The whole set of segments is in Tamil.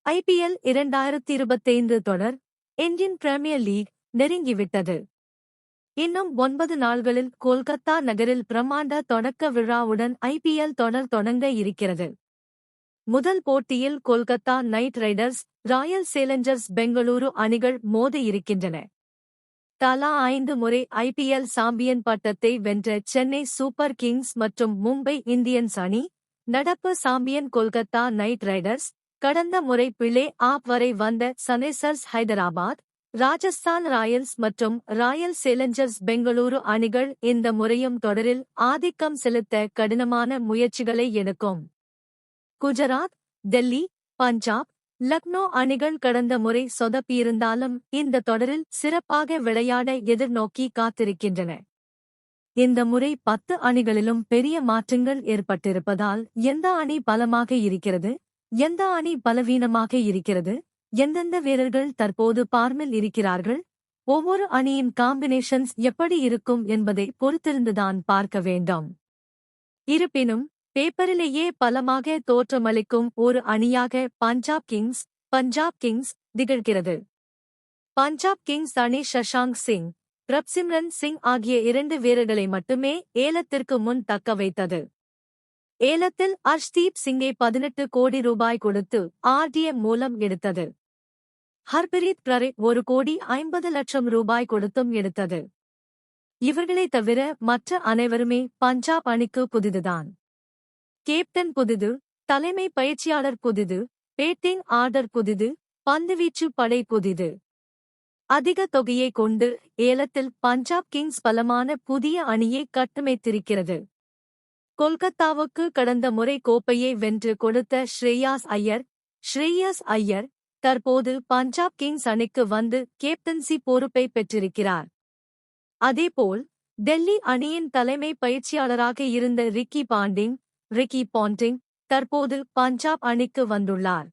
IPL 2025 தொடர் இந்தியன் பிரீமியர் லீக் நெருங்கிவிட்டது. இன்னும் 9 நாள்களில் கொல்கத்தா நகரில் பிரமாண்ட தொடக்க விழாவுடன் IPL தொடர் தொடங்க இருக்கிறது. முதல் போட்டியில் Kolkata night Riders, Royal Challengers Bengaluru அணிகள் மோத இருக்கின்றன. தலா 5 முறை IPL சாம்பியன் பட்டத்தை வென்ற சென்னை சூப்பர் கிங்ஸ் மற்றும் மும்பை இந்தியன்ஸ் அணி, நடப்பு சாம்பியன் கொல்கத்தா நைட் ரைடர்ஸ், கடந்த முறை பிளே ஆஃப் வரை வந்த சன்ரைசர்ஸ் ஹைதராபாத், ராஜஸ்தான் ராயல்ஸ் மற்றும் ராயல் சேலஞ்சர்ஸ் பெங்களூரு அணிகள் இந்த முறையும் தொடரில் ஆதிக்கம் செலுத்த கடினமான முயற்சிகளை எடுக்கும். குஜராத், டெல்லி, பஞ்சாப், லக்னோ அணிகள் கடந்த முறை சொதப்பியிருந்தாலும் இந்த தொடரில் சிறப்பாக விளையாட எதிர்நோக்கி காத்திருக்கின்றன. இந்த முறை 10 அணிகளிலும் பெரிய மாற்றங்கள் ஏற்பட்டிருப்பதால் எந்த அணி பலமாக இருக்கிறது, எந்த அணி பலவீனமாக இருக்கிறது, எந்தெந்த வீரர்கள் தற்போது பார்மில் இருக்கிறார்கள், ஒவ்வொரு அணியின் காம்பினேஷன்ஸ் எப்படி இருக்கும் என்பதை பொறுத்திருந்துதான் பார்க்க வேண்டும். இருப்பினும் பேப்பரிலேயே பலமாக தோற்றமளிக்கும் ஒரு அணியாக பஞ்சாப் கிங்ஸ் திகழ்கிறது. பஞ்சாப் கிங்ஸ் அணி சஷாங்க் சிங், பிரப்சிம்ரன் சிங் ஆகிய 2 வீரர்களை மட்டுமே ஏலத்திற்கு முன் தக்க வைத்தது. ஏலத்தில் அர்ஷ்தீப் சிங்கை 18 கோடி ரூபாய் கொடுத்து RDM மூலம் எடுத்தது. ஹர்பிரீத் பிரரை 1 கோடி 50 லட்சம் ரூபாய் கொடுத்தும் எடுத்தது. இவர்களைத் தவிர மற்ற அனைவருமே பஞ்சாப் அணிக்கு புதிதுதான். கேப்டன் புதிது, தலைமை பயிற்சியாளர் புதிது, பேட்டிங் ஆர்டர் புதிது, பந்துவீச்சு படை புதிது. அதிக தொகையை கொண்டு ஏலத்தில் பஞ்சாப் கிங்ஸ் பலமான புதிய அணியை கட்டமைத்திருக்கிறது. கொல்கத்தாவுக்கு கடந்த முறை கோப்பையை வென்று கொடுத்த ஸ்ரேயாஸ் ஐயர் தற்போது பஞ்சாப் கிங்ஸ் அணிக்கு வந்து கேப்டன்சி பொறுப்பை பெற்றிருக்கிறார். அதேபோல் டெல்லி அணியின் தலைமை பயிற்சியாளராக இருந்த ரிக்கி பாண்டிங் தற்போது பஞ்சாப் அணிக்கு வந்துள்ளார்.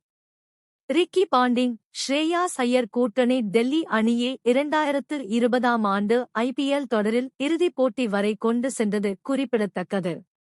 ரிக்கி பாண்டிங், ஸ்ரேயாஸ் ஐயர் கூட்டணி டெல்லி அணியை 2020ஆம் ஆண்டு IPL தொடரில் இறுதிப் போட்டி வரை கொண்டு சென்றது குறிப்பிடத்தக்கது.